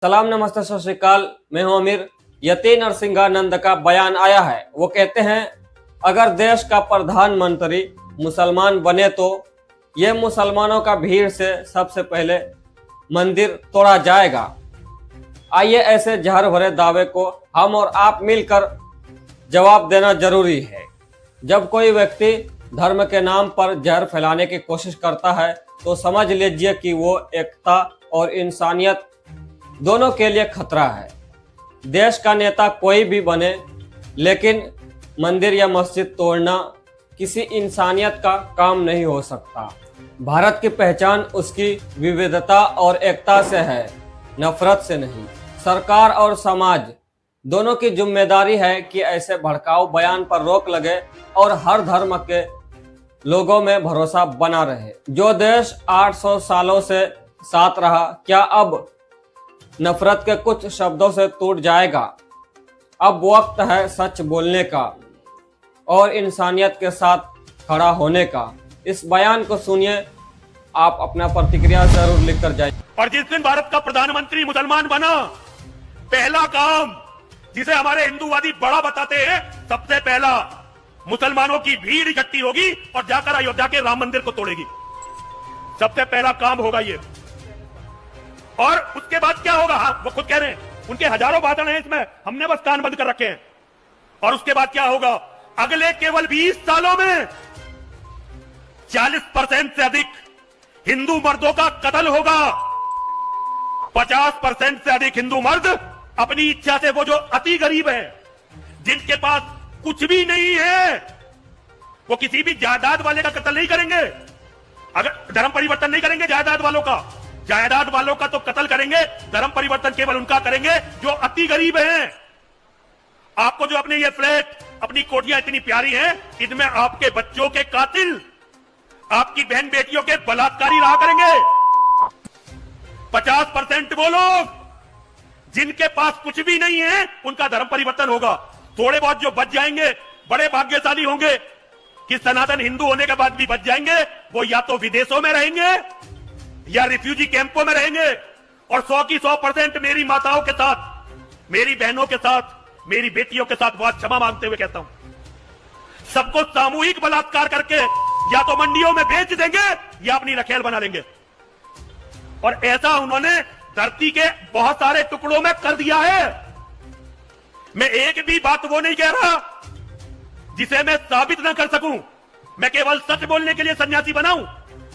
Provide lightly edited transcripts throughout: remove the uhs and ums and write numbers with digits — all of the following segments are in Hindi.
सलाम, नमस्ते, सत श्री अकाल। मैं हूं अमीर। यति नरसिंहानंद का बयान आया है। वो कहते हैं, अगर देश का प्रधानमंत्री मुसलमान बने तो ये मुसलमानों का भीड़ से सबसे पहले मंदिर तोड़ा जाएगा। आइए ऐसे जहर भरे दावे को हम और आप मिलकर जवाब देना जरूरी है। जब कोई व्यक्ति धर्म के नाम पर जहर फैलाने की कोशिश करता है तो समझ लीजिए कि वो एकता और इंसानियत दोनों के लिए खतरा है। देश का नेता कोई भी बने, लेकिन मंदिर या मस्जिद तोड़ना किसी इंसानियत का काम नहीं हो सकता। भारत की पहचान उसकी विविधता और एकता से है, नफरत से नहीं। सरकार और समाज दोनों की जिम्मेदारी है कि ऐसे भड़काऊ बयान पर रोक लगे और हर धर्म के लोगों में भरोसा बना रहे। जो देश 800 सालों से साथ रहा, क्या अब नफरत के कुछ शब्दों से टूट जाएगा? अब वक्त है सच बोलने का और इंसानियत के साथ खड़ा होने का। इस बयान को सुनिए, आप अपना प्रतिक्रिया जरूर लिखकर जाइए। और जिस दिन भारत का प्रधानमंत्री मुसलमान बना, पहला काम जिसे हमारे हिंदूवादी बड़ा बताते हैं, सबसे पहला मुसलमानों की भीड़ इकट्ठी होगी और जाकर अयोध्या के राम मंदिर को तोड़ेगी। सबसे पहला काम होगा ये। और उसके बाद क्या होगा? हाँ, वो खुद कह रहे हैं, उनके हजारों भाषण हैं इसमें, हमने बस कान बंद कर रखे हैं। और उसके बाद क्या होगा? अगले केवल 20 सालों में 40% से अधिक हिंदू मर्दों का कत्ल होगा। 50% से अधिक हिंदू मर्द अपनी इच्छा से, वो जो अति गरीब है, जिनके पास कुछ भी नहीं है, वो किसी भी जायदाद वाले का कत्ल नहीं करेंगे। अगर धर्म परिवर्तन नहीं करेंगे जायदाद वालों का, जायदाद वालों का तो कत्ल करेंगे। धर्म परिवर्तन केवल उनका करेंगे जो अति गरीब हैं। आपको जो अपने ये फ्लैट, अपनी कोठियां इतनी प्यारी हैं, इनमें आपके बच्चों के कातिल, आपकी बहन बेटियों के बलात्कारी रहा करेंगे। 50% वो लोग जिनके पास कुछ भी नहीं है, उनका धर्म परिवर्तन होगा। थोड़े बहुत जो बच जाएंगे, बड़े भाग्यशाली होंगे कि सनातन हिंदू होने के बाद भी बच जाएंगे। वो या तो विदेशों में रहेंगे या रिफ्यूजी कैंपों में रहेंगे। और 100 की 100% मेरी माताओं के साथ, मेरी बहनों के साथ, मेरी बेटियों के साथ बात क्षमा मांगते हुए कहता हूं, सबको सामूहिक बलात्कार करके या तो मंडियों में बेच देंगे या अपनी रखेल बना लेंगे। और ऐसा उन्होंने धरती के बहुत सारे टुकड़ों में कर दिया है। मैं एक भी बात वो नहीं कह रहा जिसे मैं साबित ना कर सकूं। मैं केवल सच बोलने के लिए सन्यासी बनाऊं।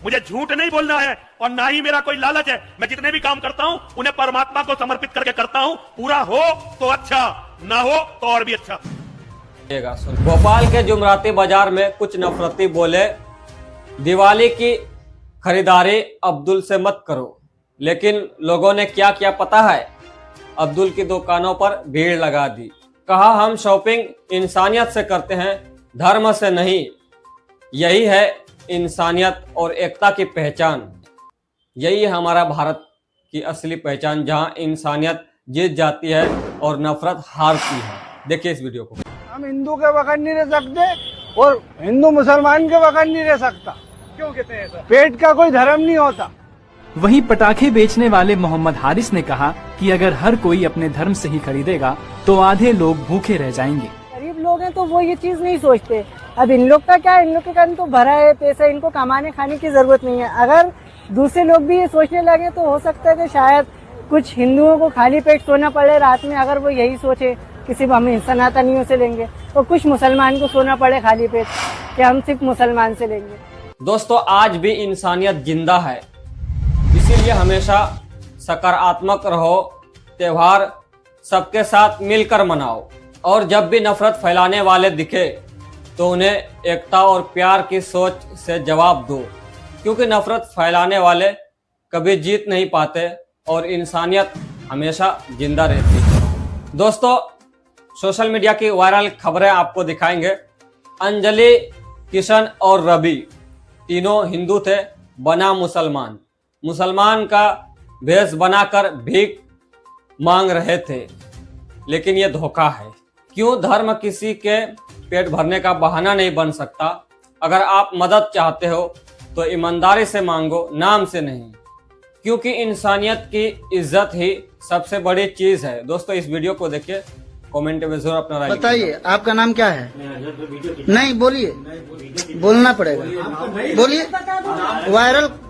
मुझे झूठ नहीं बोलना है और ना ही मेरा कोई लालच है। मैं जितने भी काम करता हूं उन्हें परमात्मा को समर्पित करके करता हूं। पूरा हो तो अच्छा, ना हो तो और भी अच्छा। भोपाल के जुमराती बाजार में कुछ नफरती बोले, दिवाली की खरीदारी अब्दुल से मत करो। लेकिन लोगों ने क्या किया पता है? अब्दुल की दुकानों पर भीड़ लगा दी। कहा, हम शॉपिंग इंसानियत से करते हैं, धर्म से नहीं। यही है इंसानियत और एकता की पहचान। यही है हमारा भारत की असली पहचान, जहां इंसानियत जीत जाती है और नफरत हारती है। देखिए इस वीडियो को। हम हिंदू के बगैर नहीं रह सकते और हिंदू मुसलमान के बगैर नहीं रह सकता। क्यों कहते हैं ऐसा? पेट का कोई धर्म नहीं होता। वहीं पटाखे बेचने वाले मोहम्मद हारिस ने कहा कि अगर हर कोई अपने धर्म से ही खरीदेगा तो आधे लोग भूखे रह जाएंगे। गरीब लोग हैं तो वो ये चीज नहीं सोचते। अब इन लोग का क्या, इन लोग के कारण तो भरा है पैसा, इनको कमाने खाने की जरूरत नहीं है। अगर दूसरे लोग भी ये सोचने लगे तो हो सकता है कि शायद कुछ हिंदुओं को खाली पेट सोना पड़े रात में। अगर वो यही सोचे किसी हम सनातनियों से लेंगे, तो कुछ मुसलमान को सोना पड़े खाली पेट कि हम सिर्फ मुसलमान से लेंगे। दोस्तों, आज भी इंसानियत जिंदा है, इसीलिए हमेशा सकारात्मक रहो। त्योहार सबके साथ मिलकर मनाओ और जब भी नफरत फैलाने वाले दिखे तो उन्हें एकता और प्यार की सोच से जवाब दो, क्योंकि नफरत फैलाने वाले कभी जीत नहीं पाते और इंसानियत हमेशा जिंदा रहती है। दोस्तों, सोशल मीडिया की वायरल खबरें आपको दिखाएंगे। अंजलि, किशन और रवि तीनों हिंदू थे, बना मुसलमान। मुसलमान का भेष बनाकर भीख मांग रहे थे, लेकिन ये धोखा है। क्यों धर्म किसी के पेट भरने का बहाना नहीं बन सकता? अगर आप मदद चाहते हो तो ईमानदारी से मांगो, नाम से नहीं। क्योंकि इंसानियत की इज्जत ही सबसे बड़ी चीज है। दोस्तों इस वीडियो को देखिए, कमेंट में जरूर अपना राय बताइए आपका नाम क्या है? नहीं बोलिए, बोलना पड़ेगा, बोलिए।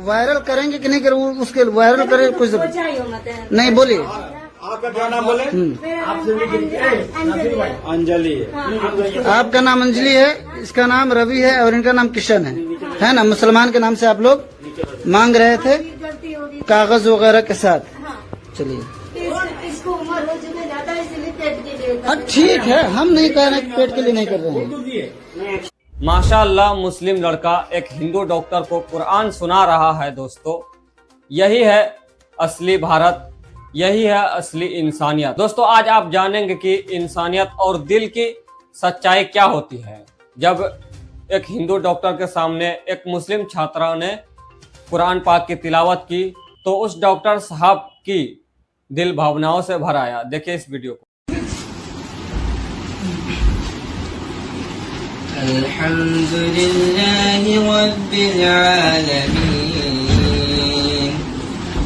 वायरल करेंगे कि नहीं करेंगे, उसके वायरल करें कुछ नहीं, बोलिए। आपका क्या नाम बोले? अंजलि। आपका नाम अंजलि है, इसका नाम रवि है और इनका नाम किशन है ना? मुसलमान के नाम से आप लोग मांग रहे थे कागज वगैरह के साथ। चलिए ठीक है, हम नहीं कह रहे पेट के लिए नहीं कर रहे हैं। माशाअल्लाह मुस्लिम लड़का एक हिंदू डॉक्टर को कुरान सुना रहा है। दोस्तों यही है असली भारत, यही है असली इंसानियत। दोस्तों आज आप जानेंगे कि इंसानियत और दिल की सच्चाई क्या होती है। जब एक हिंदू डॉक्टर के सामने एक मुस्लिम छात्रा ने कुरान पाक की तिलावत की तो उस डॉक्टर साहब की दिल भावनाओं से भर आया। देखिए इस वीडियो को। अल्हम्दुलिल्लाहि रब्बिल आलमीन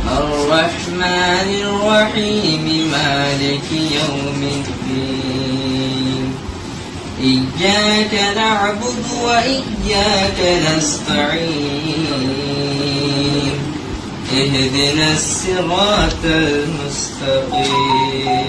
अर्रहमानिर रहीम मालिकि यौमिद्दीन इय्याका नअबुदु व इय्याका नस्तईन इहदिनस सिरातल मुस्तकीम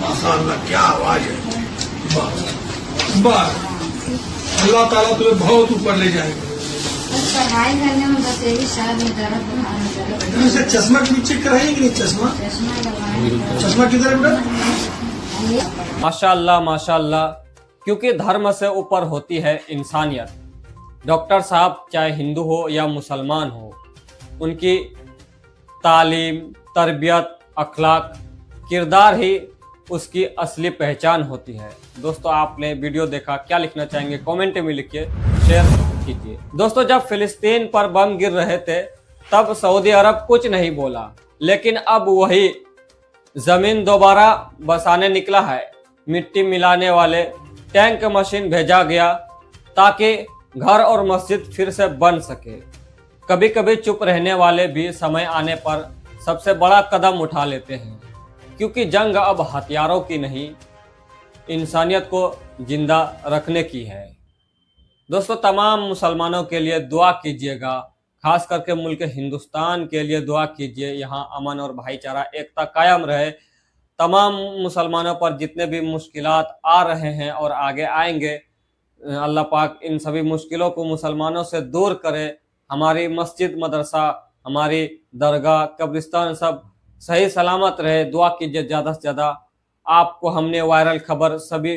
माशाअल्लाह क्या आवाज है। बस अल्लाह ताला तुम्हें बहुत ऊपर ले जाएगा। पढ़ाई करने में बस यही सर में दर्द इसे चश्मा के नीचे कराएंगे कि नहीं? चश्मा किधर है बेटा? माशाअल्लाह माशाअल्लाह, क्योंकि धर्म से ऊपर होती है इंसानियत। डॉक्टर साहब चाहे हिंदू हो या मुसलमान हो, उनकी तालीम, तरबियत, अखलाक, किरदार ही उसकी असली पहचान होती है। दोस्तों आपने वीडियो देखा, क्या लिखना चाहेंगे कमेंट में लिखिए, शेयर कीजिए। दोस्तों जब फिलिस्तीन पर बम गिर रहे थे तब सऊदी अरब कुछ नहीं बोला, लेकिन अब वही जमीन दोबारा बसाने निकला है। मिट्टी मिलाने वाले टैंक मशीन भेजा गया ताकि घर और मस्जिद फिर से बन सके। कभी कभी चुप रहने वाले भी समय आने पर सबसे बड़ा कदम उठा लेते हैं, क्योंकि जंग अब हथियारों की नहीं, इंसानियत को जिंदा रखने की है। दोस्तों तमाम मुसलमानों के लिए दुआ कीजिएगा, खास करके मुल्क हिंदुस्तान के लिए दुआ कीजिए। यहाँ अमन और भाईचारा एकता कायम रहे। तमाम मुसलमानों पर जितने भी मुश्किलात आ रहे हैं और आगे आएंगे, अल्लाह पाक इन सभी मुश्किलों को मुसलमानों से दूर करे। हमारी मस्जिद, मदरसा, हमारी दरगाह, कब्रिस्तान सब सही सलामत रहे। दुआ कीजिए ज़्यादा से ज़्यादा। आपको हमने वायरल खबर सभी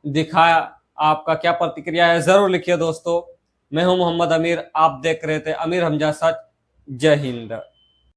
दिखाया, आपका क्या प्रतिक्रिया है ज़रूर लिखिए। दोस्तों मैं हूं मोहम्मद अमीर, आप देख रहे थे अमीर हमजा सच। जय हिंद।